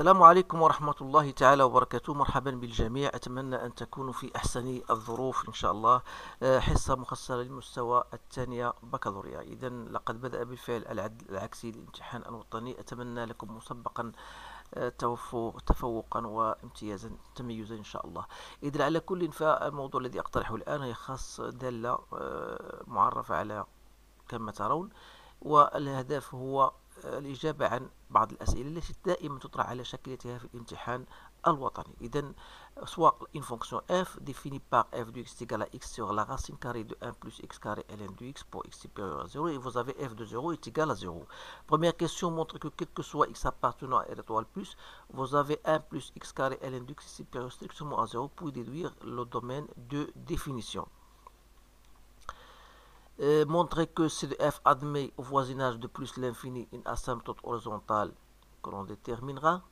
السلام عليكم ورحمة الله تعالى وبركاته. مرحبا بالجميع، أتمنى أن تكونوا في أحسن الظروف إن شاء الله. حصة مخصصة للمستوى الثانية بكالوريا. إذا لقد بدأ بالفعل العد العكسي للامتحان الوطني. أتمنى لكم مسبقا تفوقا وامتيازا تميزا إن شاء الله. إذا على كل، فالموضوع الذي أقترحه الآن هي خاص دالة معرفة على كما ترون، والهدف هو الإجابة عن بعض الأسئلة التي دائما تطرح على شكلتها في الامتحان الوطني. إذن soit une fonction f définie par f de x est égal à x sur la racine carrée de 1 plus x carré ln de x pour x supérieur à 0, et vous avez f de 0 est égal à 0. Première question montre que quel que soit x appartenant à r étoile plus, vous avez 1 plus x carré ln de x est supérieur strictement à 0 pour déduire le domaine de définition. Montrer que C de f admet au voisinage de plus l'infini une asymptote horizontale que l'on déterminera.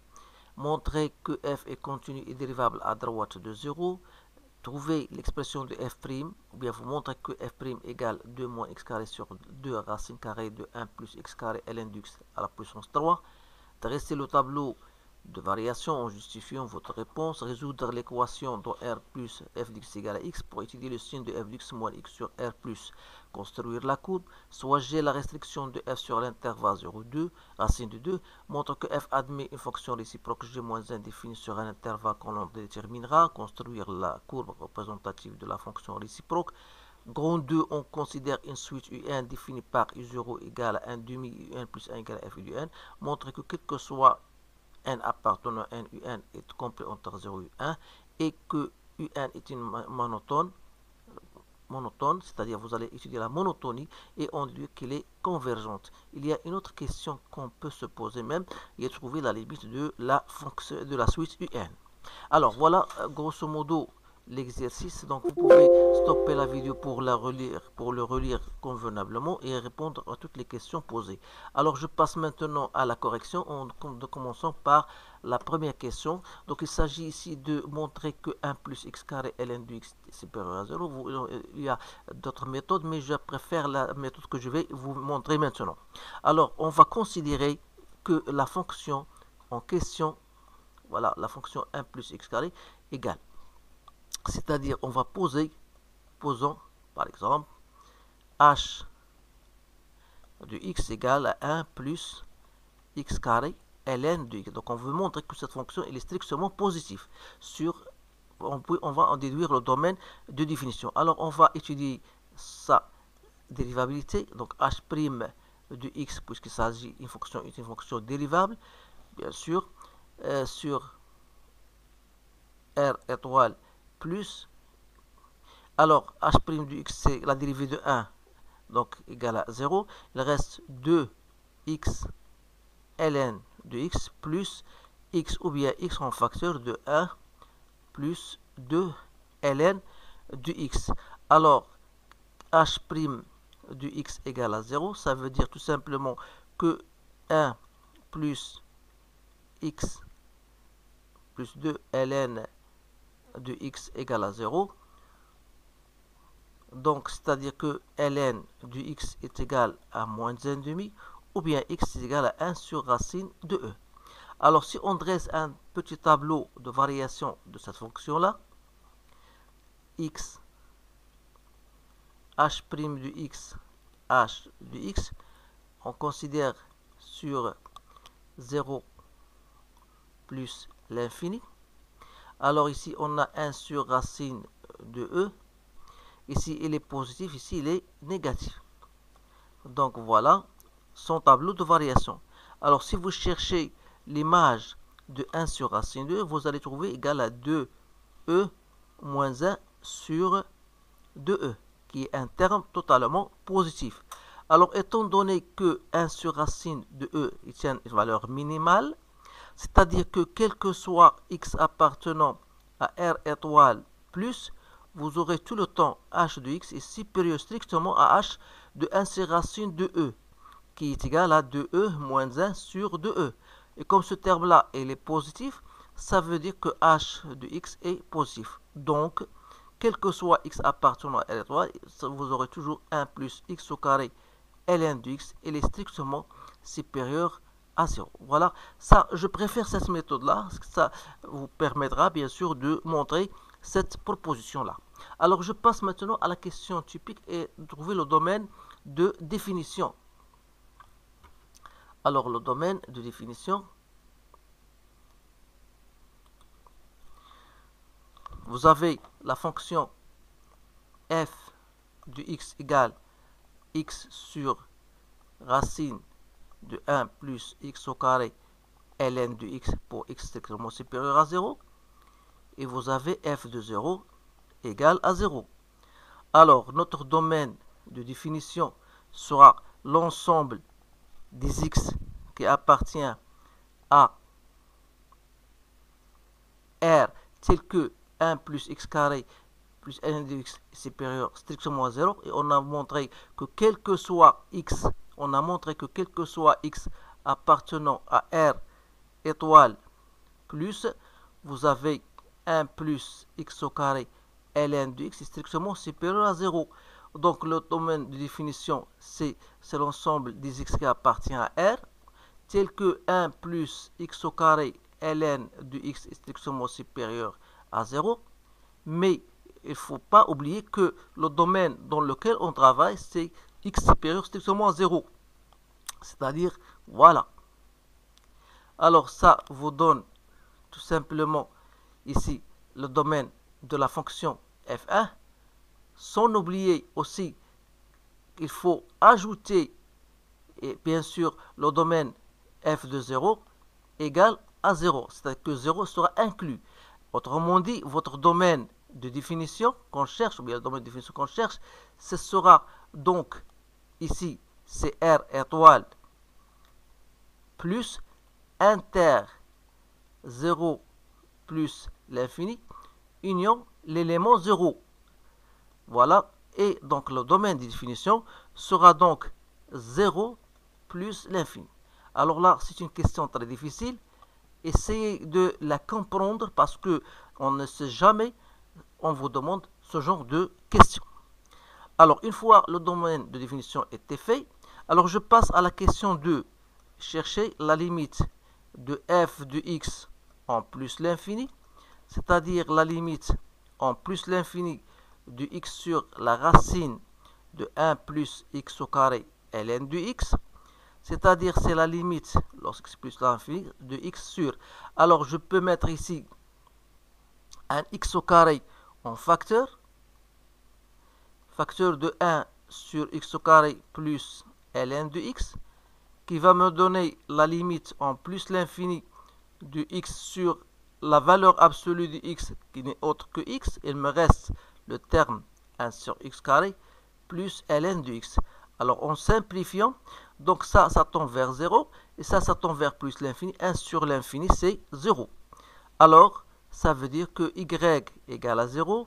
Montrer que f est continu et dérivable à droite de 0. Trouver l'expression de f', ou bien vous montrez que f' égale 2 moins x carré sur 2 racine carrée de 1 plus x carré ln de x à la puissance 3. Dresser le tableau de variation en justifiant votre réponse. Résoudre l'équation dont r plus f d'x égale à x pour étudier le signe de f d'x moins x sur r plus. Construire la courbe. Soulager la restriction de f sur l'intervalle 0,2, racine de 2. Montre que f admet une fonction réciproque g-1 définie sur un intervalle qu'on l'on déterminera. Construire la courbe représentative de la fonction réciproque. Grand 2, on considère une suite un définie par u0 égale à 1 demi un plus 1 égale à f du n. Montre que quel que soit n appartenant à n un est complet entre 0 et 1, et que un est une monotone, c'est-à-dire vous allez étudier la monotonie et on dit qu'elle est convergente. Il y a une autre question qu'on peut se poser même, et trouver la limite de la fonction de la suite un. Alors voilà grosso modo l'exercice. Donc vous pouvez stopper la vidéo pour le relire convenablement et répondre à toutes les questions posées. Alors je passe maintenant à la correction en commençant par la première question. Donc il s'agit ici de montrer que 1 plus x carré ln de x est supérieur à 0. Il y a d'autres méthodes, mais je préfère la méthode que je vais vous montrer maintenant. Alors on va considérer que la fonction en question, voilà, la fonction 1 plus x carré égale, c'est-à-dire on va posons par exemple h de x égale à 1 plus x carré ln de x. Donc on veut montrer que cette fonction elle est strictement positive. On va en déduire le domaine de définition. Alors on va étudier sa dérivabilité. Donc h' de x, puisqu'il s'agit d'une fonction dérivable, bien sûr, sur r étoile plus. Alors h' de x c'est la dérivée de 1, donc égale à 0. Il reste 2x ln de x plus x, ou bien x en facteur de 1 plus 2 ln de x. Alors h' de x égale à 0, ça veut dire tout simplement que 1 plus x plus 2 ln de x égale à 0. Donc c'est-à-dire que ln de x est égal à moins 1,5, ou bien x est égal à 1 sur racine de e. Alors si on dresse un petit tableau de variation de cette fonction là, x h' de x, h de x, on considère sur 0 plus l'infini. Alors ici on a 1 sur racine de e. Ici il est positif, ici il est négatif. Donc voilà son tableau de variation. Alors si vous cherchez l'image de 1 sur racine de e, vous allez trouver égal à 2e moins 1 sur 2e, qui est un terme totalement positif. Alors étant donné que 1 sur racine de e tient une valeur minimale, c'est-à-dire que quel que soit x appartenant à r étoile plus, vous aurez tout le temps h de x est supérieur strictement à h de 1 sur racine de e, qui est égal à 2e moins 1 sur 2e. Et comme ce terme-là est positif, ça veut dire que h de x est positif. Donc, quel que soit x appartenant à r étoile, vous aurez toujours 1 plus x au carré ln de x, elle est strictement supérieure à 0. Voilà, ça, je préfère cette méthode-là, parce que ça vous permettra bien sûr de montrer cette proposition-là. Alors, je passe maintenant à la question typique et de trouver le domaine de définition. Alors, le domaine de définition, vous avez la fonction f de x égale x sur racine de 1 plus x au carré ln de x pour x strictement supérieur à 0. Et vous avez f de 0 égale à 0. Alors, notre domaine de définition sera l'ensemble des x qui appartient à R tel que 1 plus x carré plus ln de x est supérieur strictement à 0. Et on a montré que quel que soit x, appartenant à R étoile plus, vous avez 1 plus x au carré ln de x est strictement supérieur à 0. Donc le domaine de définition, c'est l'ensemble des x qui appartient à R, tel que 1 plus x au carré ln de x est strictement supérieur à 0. Mais il ne faut pas oublier que le domaine dans lequel on travaille, c'est x supérieur strictement à 0. C'est-à-dire, voilà. Alors ça vous donne tout simplement ici le domaine de la fonction f1, sans oublier aussi qu'il faut ajouter, et bien sûr, le domaine f de 0 égale à 0, c'est-à-dire que 0 sera inclus. Autrement dit, votre domaine de définition qu'on cherche, ou bien le domaine de définition qu'on cherche, ce sera donc ici, c'est R étoile plus inter 0 plus l'infini, union l'élément 0. Voilà, et donc le domaine de définition sera donc 0 plus l'infini. Alors là, c'est une question très difficile. Essayez de la comprendre parce que on ne sait jamais, on vous demande ce genre de questions. Alors, une fois le domaine de définition était fait, alors je passe à la question 2. Chercher la limite de f de x en plus l'infini, c'est-à-dire la limite en plus l'infini de x sur la racine de 1 plus x au carré ln de x, c'est-à-dire c'est la limite lorsque c'est plus l'infini de x sur. Alors je peux mettre ici un x au carré en facteur de 1 sur x au carré plus ln de x, qui va me donner la limite en plus l'infini de x sur la valeur absolue de x qui n'est autre que x. Il me reste le terme 1 sur x carré plus ln de x. Alors en simplifiant, donc ça tend vers 0 et ça tend vers plus l'infini. 1 sur l'infini c'est 0. Alors ça veut dire que y égale à 0,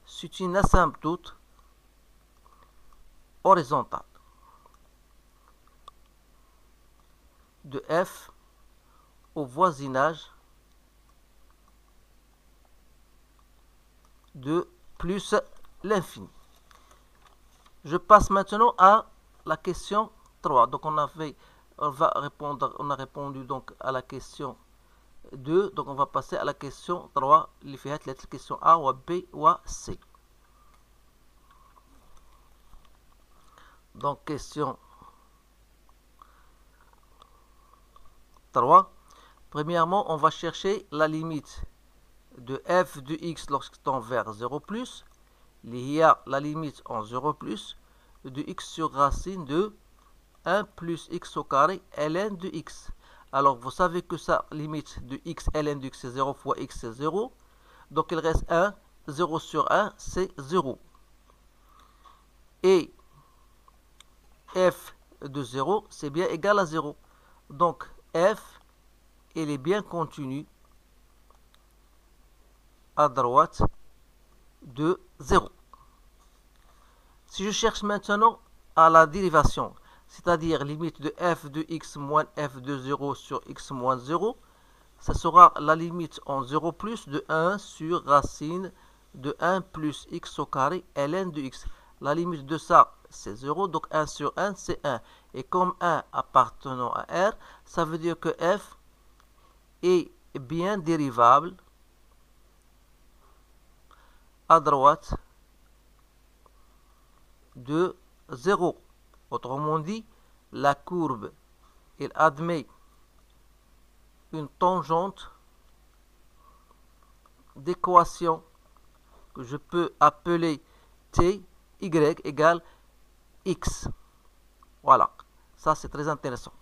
c'est une asymptote horizontale de f au voisinage de plus l'infini. Je passe maintenant à la question 3. Donc on a répondu donc à la question 2. Donc on va passer à la question 3. Les question A ou B ou C. Donc question 3. Premièrement, on va chercher la limite de f de x lorsqu'il tend vers 0 plus. Il y a la limite en 0 plus de x sur racine de 1 plus x au carré ln de x. Alors vous savez que ça limite de x ln de x c'est 0 fois x c'est 0. Donc il reste 1. 0 sur 1 c'est 0. Et f de 0 c'est bien égal à 0. Donc f il est bien contenu à droite de 0. Si je cherche maintenant à la dérivation, c'est-à-dire limite de f de x moins f de 0 sur x moins 0, ça sera la limite en 0 plus de 1 sur racine de 1 plus x au carré ln de x. La limite de ça, c'est 0, donc 1 sur 1, c'est 1. et comme 1 appartenant à R, ça veut dire que f est bien dérivable à droite de 0. Autrement dit, la courbe, elle admet une tangente d'équation que je peux appeler t, y égale x. Voilà, ça c'est très intéressant.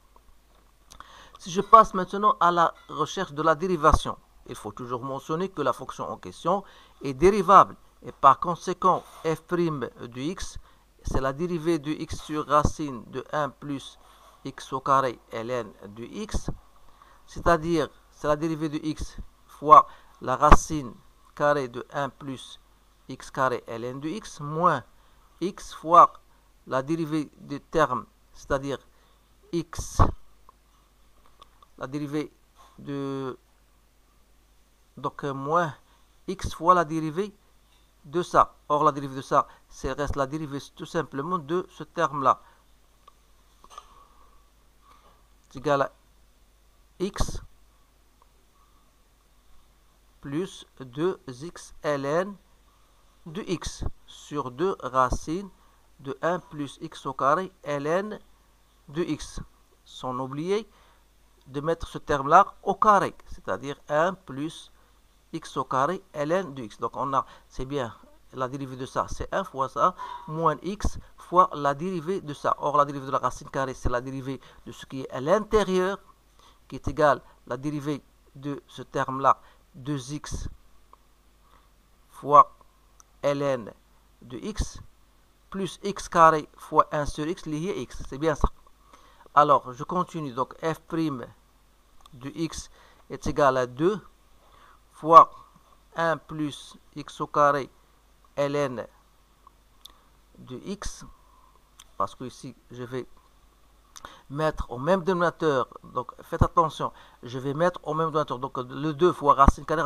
Si je passe maintenant à la recherche de la dérivation, il faut toujours mentionner que la fonction en question est dérivable et par conséquent f' de x, c'est la dérivée de x sur racine de 1 plus x au carré ln de x, c'est-à-dire c'est la dérivée de x fois la racine carrée de 1 plus x carré ln de x moins x fois la dérivée du terme, c'est-à-dire x, la dérivée de, donc moins x fois la dérivée de ça. Or, la dérivée de ça, c'est reste la dérivée tout simplement de ce terme-là. C'est égal à x plus 2x ln de x sur 2 racines de 1 plus x au carré ln de x. Sans oublier de mettre ce terme-là au carré, c'est-à-dire 1 plus x au carré ln de x. Donc on a, c'est bien, la dérivée de ça, c'est 1 fois ça, moins x fois la dérivée de ça. Or, la dérivée de la racine carrée, c'est la dérivée de ce qui est à l'intérieur, qui est égal à la dérivée de ce terme-là, 2x fois ln de x, plus x carré fois 1 sur x lié x. C'est bien ça. Alors, je continue. Donc, f' de x est égal à 2 fois 1 plus x au carré ln de x, parce que ici je vais mettre au même dénominateur, donc faites attention, je vais mettre au même dénominateur, donc le 2 fois racine carrée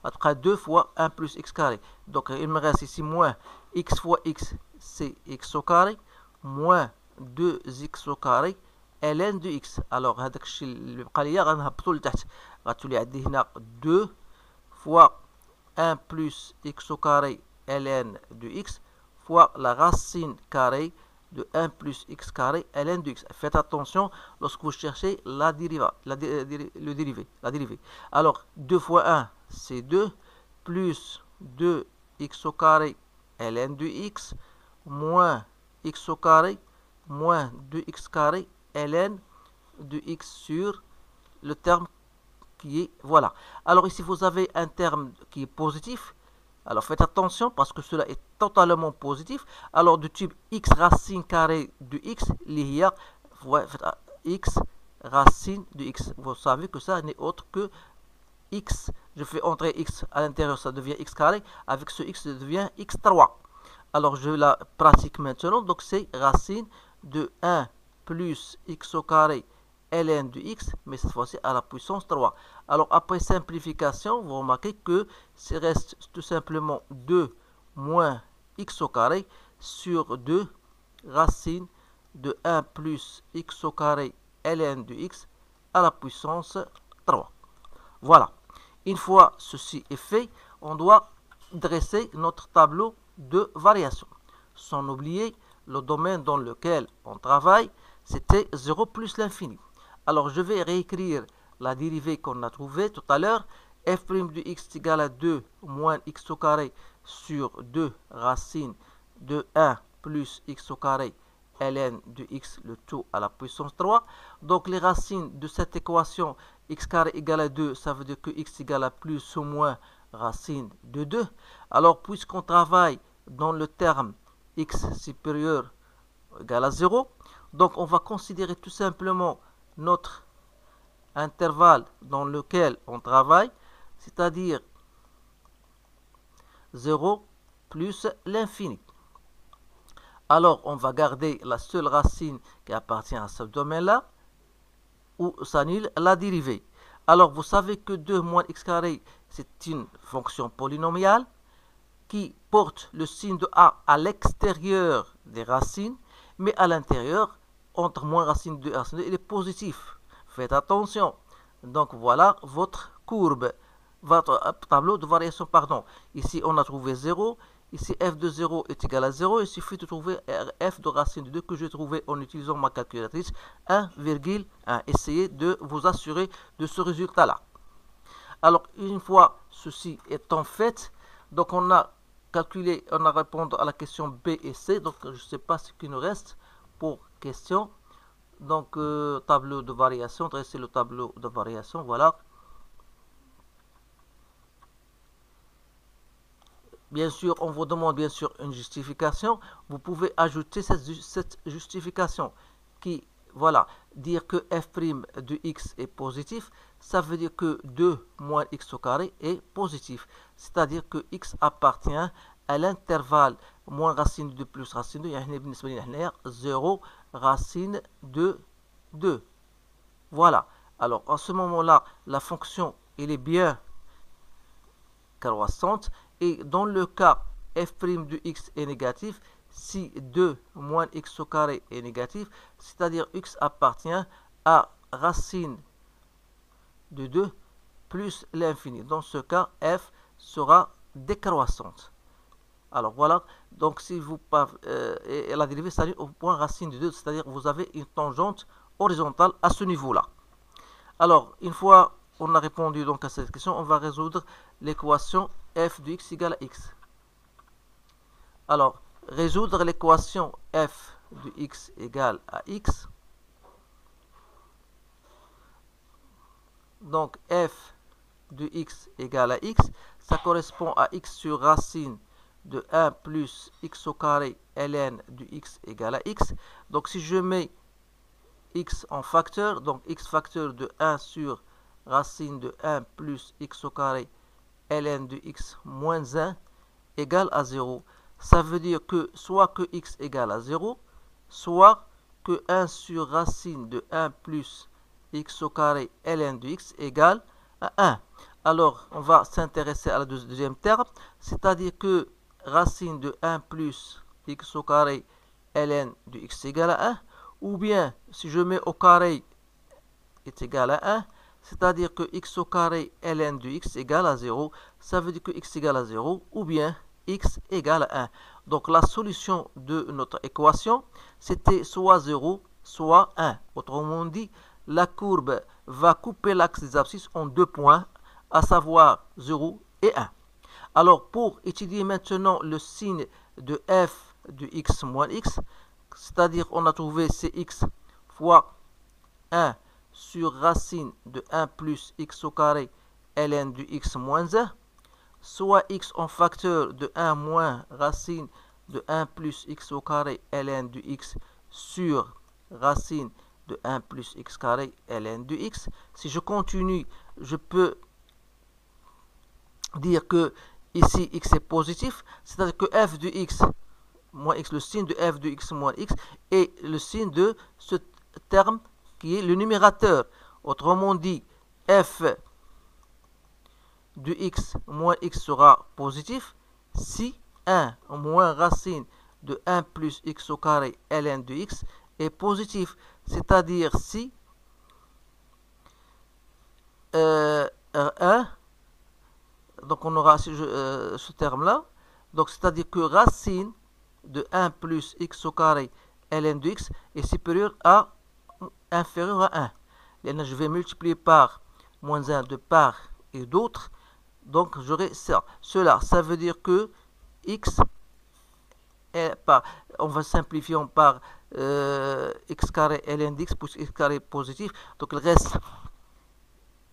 après 2 fois 1 plus x carré, donc il me reste ici moins x fois x, c'est x au carré, moins 2x au carré ln de x. Alors هذاك الشيء اللي بقى ليا غنهبطو لتحت، غتولي عندي هنا 2 fois 1 plus x au carré ln de x fois la racine carrée de 1 plus x carré ln de x. Faites attention lorsque vous cherchez la dérivée, la dérivée. Alors 2 fois 1 c'est 2 plus 2x au carré ln de x moins x au carré moins 2x carré ln de x sur le terme qui est, voilà. Alors ici vous avez un terme qui est positif. Alors faites attention parce que cela est totalement positif. Alors du type x racine carrée de x, x racine de x. Vous savez que ça n'est autre que x. Je fais entrer x à l'intérieur, ça devient x carré. Avec ce x, ça devient x3. Alors je la pratique maintenant. Donc c'est racine de 1 plus x au carré ln de x, mais cette fois-ci à la puissance 3. Alors après simplification, vous remarquez que ça reste tout simplement 2 moins x au carré sur 2 racine de 1 plus x au carré ln de x à la puissance 3. Voilà. Une fois ceci est fait, on doit dresser notre tableau de variation. Sans oublier le domaine dans lequel on travaille, c'était 0 plus l'infini. Alors je vais réécrire la dérivée qu'on a trouvée tout à l'heure. F' de x est égal à 2 moins x au carré sur 2 racine de 1 plus x au carré ln de x, le tout à la puissance 3. Donc les racines de cette équation x carré égale à 2, ça veut dire que x égale à plus ou moins racine de 2. Alors puisqu'on travaille dans le terme x supérieur égale à 0, donc on va considérer tout simplement notre intervalle dans lequel on travaille, c'est-à-dire 0 plus l'infini. Alors, on va garder la seule racine qui appartient à ce domaine-là, où s'annule la dérivée. Alors, vous savez que 2 moins x carré, c'est une fonction polynomiale qui porte le signe de a à l'extérieur des racines, mais à l'intérieur, entre moins racine de 2 et racine de 2, il est positif. Faites attention. Donc voilà votre courbe, votre tableau de variation, pardon. Ici, on a trouvé 0. Ici, f de 0 est égal à 0. Il suffit de trouver f de racine de 2 que j'ai trouvé en utilisant ma calculatrice, 1,1. Essayez de vous assurer de ce résultat-là. Alors, une fois ceci étant fait, donc on a calculé, on a répondu à la question B et C. Donc, je ne sais pas ce qu'il nous reste pour question. Donc, tableau de variation, dresser le tableau de variation, voilà. Bien sûr, on vous demande bien sûr une justification. Vous pouvez ajouter cette justification qui, voilà, dire que f' de x est positif, ça veut dire que 2 moins x au carré est positif. C'est-à-dire que x appartient à l'intervalle moins racine de 2 plus racine de 2, 0 racine de 2. Voilà. Alors, en ce moment-là, la fonction, elle est bien croissante. Et dans le cas f' de x est négatif, si 2 moins x au carré est négatif, c'est-à-dire x appartient à racine de 2 plus l'infini. Dans ce cas, f sera décroissante. Alors voilà, donc si vous et la dérivée s'aligne au point racine de 2, c'est-à-dire vous avez une tangente horizontale à ce niveau-là. Alors, une fois on a répondu donc à cette question, on va résoudre l'équation f de x égale à x. Alors, résoudre l'équation f de x égale à x. Donc, f de x égale à x, ça correspond à x sur racine de 1 plus x au carré ln de x égale à x. Donc, si je mets x en facteur, donc x facteur de 1 sur racine de 1 plus x au carré ln de x moins 1 égale à 0. Ça veut dire que soit que x égale à 0, soit que 1 sur racine de 1 plus x au carré ln de x égale à 1. Alors, on va s'intéresser à la deuxième terme, c'est-à-dire que racine de 1 plus x au carré ln de x égale à 1, ou bien, si je mets au carré est égal à 1, c'est-à-dire que x au carré ln de x égale à 0, ça veut dire que x égale à 0, ou bien x égale à 1. Donc la solution de notre équation, c'était soit 0, soit 1. Autrement dit, la courbe va couper l'axe des abscisses en 2 points, à savoir 0 et 1. Alors pour étudier maintenant le signe de f de x moins x, c'est-à-dire on a trouvé cx fois 1 sur racine de 1 plus x au carré ln de x moins 1, soit x en facteur de 1 moins racine de 1 plus x au carré ln de x sur racine de 1 plus x carré ln de x. Si je continue, je peux dire que ici x est positif, c'est-à-dire que f de x moins x, le signe de f de x moins x est le signe de ce terme qui est le numérateur. Autrement dit, f de x moins x sera positif si 1 moins racine de 1 plus x au carré ln de x est positif. C'est-à-dire si 1, donc on aura ce terme-là, donc c'est-à-dire que racine de 1 plus x au carré ln de x est supérieur à inférieur à 1. Et là, je vais multiplier par moins 1 de part et d'autre. Donc, j'aurai ça. Cela, ça veut dire que x est par, on va simplifier par x carré ln de x plus x carré positif. Donc, le reste,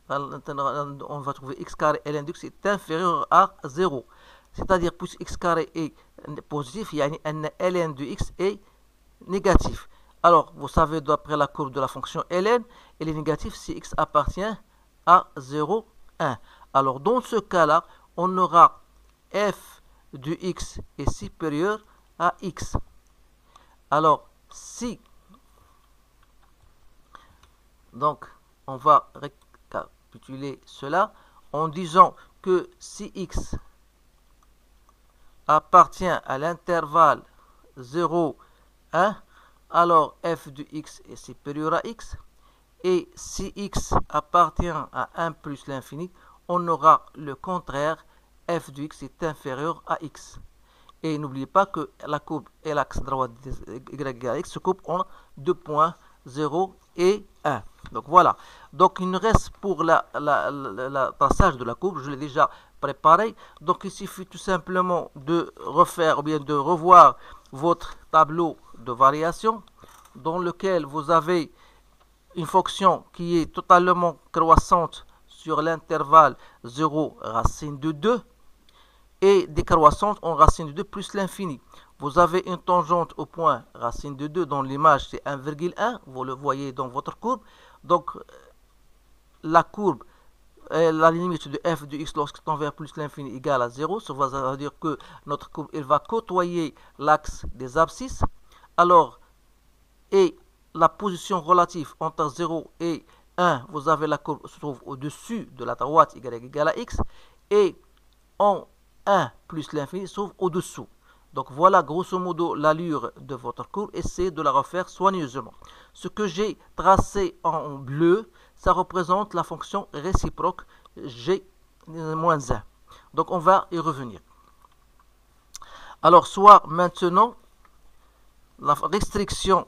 on va trouver x carré ln de x est inférieur à 0. C'est-à-dire, puisque x carré est positif, il y a un ln de x est négatif. Alors, vous savez, d'après la courbe de la fonction ln, elle est négative si x appartient à 0, 1. Alors, dans ce cas-là, on aura f de x est supérieur à x. Alors, si, donc, on va récapituler cela en disant que si x appartient à l'intervalle 0, 1, alors f de x est supérieur à x. Et si x appartient à 1 plus l'infini, on aura le contraire, f de x est inférieur à x. Et n'oubliez pas que la courbe et l'axe droit y égale x se coupent en 2 points, 0 et 1. Donc voilà. Donc il nous reste pour le traçage de la courbe, je l'ai déjà préparé. Donc il suffit tout simplement de refaire ou bien de revoir votre tableau de variation dans lequel vous avez une fonction qui est totalement croissante sur l'intervalle 0 racine de 2 et décroissante en racine de 2 plus l'infini. Vous avez une tangente au point racine de 2 dans l'image c'est 1,1, vous le voyez dans votre courbe. Donc la courbe, la limite de f de x lorsque tend vers plus l'infini égale à 0, ça veut dire que notre courbe elle va côtoyer l'axe des abscisses. Alors, et la position relative entre 0 et 1, vous avez la courbe se trouve au-dessus de la droite y égale à x, et en 1 plus l'infini se trouve au-dessous. Donc voilà grosso modo l'allure de votre courbe. Essayez de la refaire soigneusement. Ce que j'ai tracé en bleu, ça représente la fonction réciproque g-1. Donc on va y revenir. Alors soit maintenant, la restriction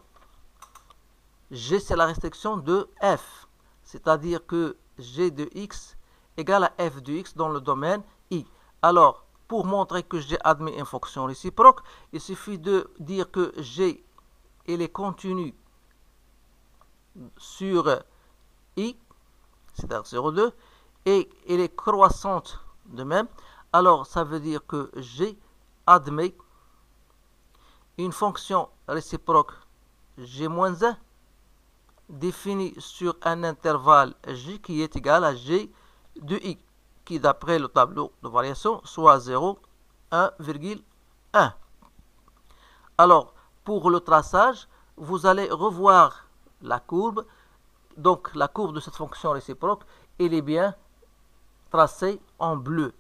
g c'est la restriction de f. C'est-à-dire que g de x égale à f de x dans le domaine i. Alors, pour montrer que g admet une fonction réciproque, il suffit de dire que g elle est continue sur i, c'est-à-dire 0,2, et elle est croissante de même. Alors, ça veut dire que g admet une fonction réciproque g-1 définie sur un intervalle j qui est égal à g de i, qui d'après le tableau de variation soit 0, 1,1. Alors, pour le traçage, vous allez revoir la courbe. Donc, la courbe de cette fonction réciproque, elle est bien tracée en bleu.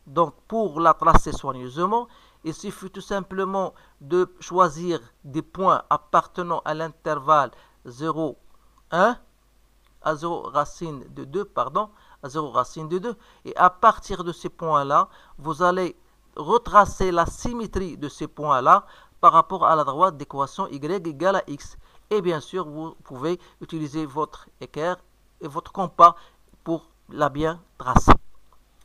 Donc, pour la tracer soigneusement, il suffit tout simplement de choisir des points appartenant à l'intervalle 0, 1, à 0 racine de 2, pardon, à 0 racine de 2. Et à partir de ces points-là, vous allez retracer la symétrie de ces points-là par rapport à la droite d'équation y égale à x. Et bien sûr, vous pouvez utiliser votre équerre et votre compas pour la bien tracer.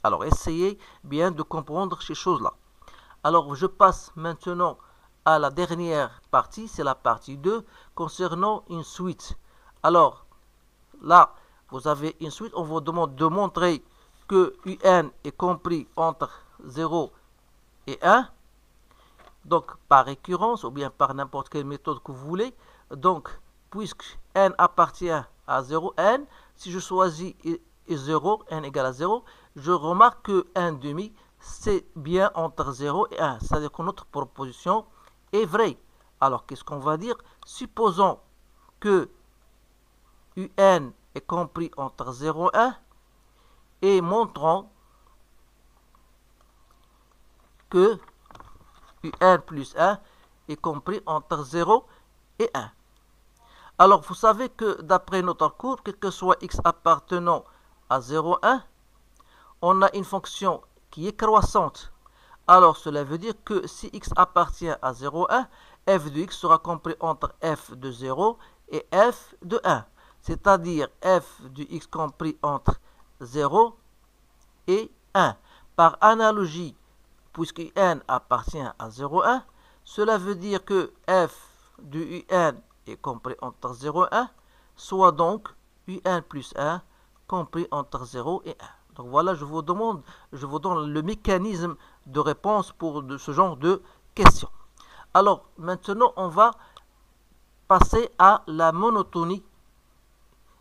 Alors, essayez bien de comprendre ces choses-là. Alors, je passe maintenant à la dernière partie, c'est la partie 2, concernant une suite. Alors, là, vous avez une suite, on vous demande de montrer que un est compris entre 0 et 1. Donc, par récurrence, ou bien par n'importe quelle méthode que vous voulez. Donc, puisque n appartient à 0, n, si je choisis 0, n égale à 0, je remarque que 1 demi, c'est bien entre 0 et 1. C'est-à-dire que notre proposition est vraie. Alors, qu'est-ce qu'on va dire? Supposons que un est compris entre 0 et 1 et montrons que un plus 1 est compris entre 0 et 1. Alors, vous savez que d'après notre courbe, quel que soit x appartenant à 0, 1, on a une fonction qui est croissante. Alors, cela veut dire que si x appartient à 0, 1, f de x sera compris entre f de 0 et f de 1. C'est-à-dire f de x compris entre 0 et 1. Par analogie, puisque n appartient à 0, 1, cela veut dire que f de un est compris entre 0 et 1, soit donc un plus 1 compris entre 0 et 1. Donc voilà, je vous donne le mécanisme de réponse pour ce genre de questions. Alors maintenant, on va passer à la monotonie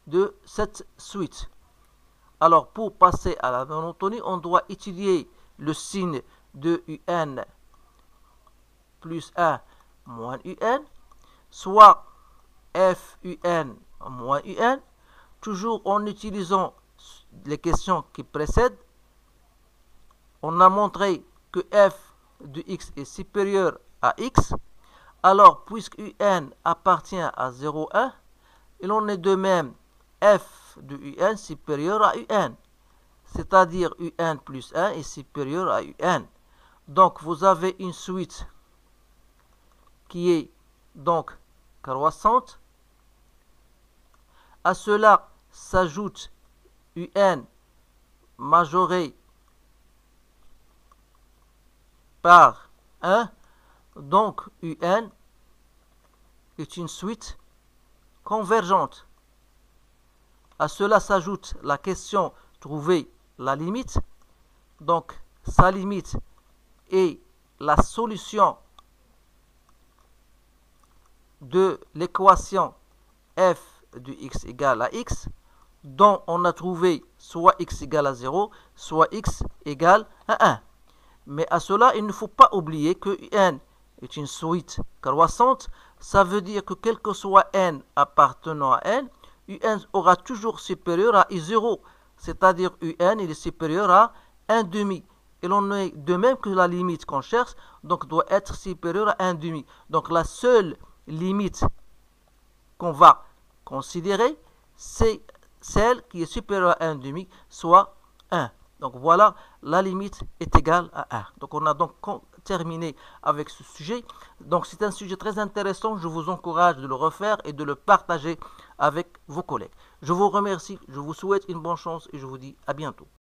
de cette suite. Alors pour passer à la monotonie, on doit étudier le signe de un plus 1 moins un, soit f un moins un, toujours en utilisant les questions qui précèdent. On a montré que f de x est supérieur à x. Alors, puisque UN appartient à 0, 1, il en est de même f de UN supérieur à UN. C'est-à-dire UN plus 1 est supérieur à UN. Donc, vous avez une suite qui est donc croissante. À cela s'ajoute UN majoré par 1. Donc, UN est une suite convergente. À cela s'ajoute la question trouver la limite. Donc, sa limite est la solution de l'équation f de x égale à x, dont on a trouvé soit x égale à 0, soit x égale à 1. Mais à cela, il ne faut pas oublier que n est une suite croissante. Ça veut dire que quel que soit n appartenant à n, un aura toujours supérieur à i0. C'est-à-dire un il est supérieur à 1 demi. Et l'on est de même que la limite qu'on cherche, donc doit être supérieure à 1 demi. Donc la seule limite qu'on va considérer, c'est celle qui est supérieure à 1 demi, soit 1. Donc voilà, la limite est égale à 1. Donc on a donc terminé avec ce sujet. Donc c'est un sujet très intéressant. Je vous encourage de le refaire et de le partager avec vos collègues. Je vous remercie, je vous souhaite une bonne chance et je vous dis à bientôt.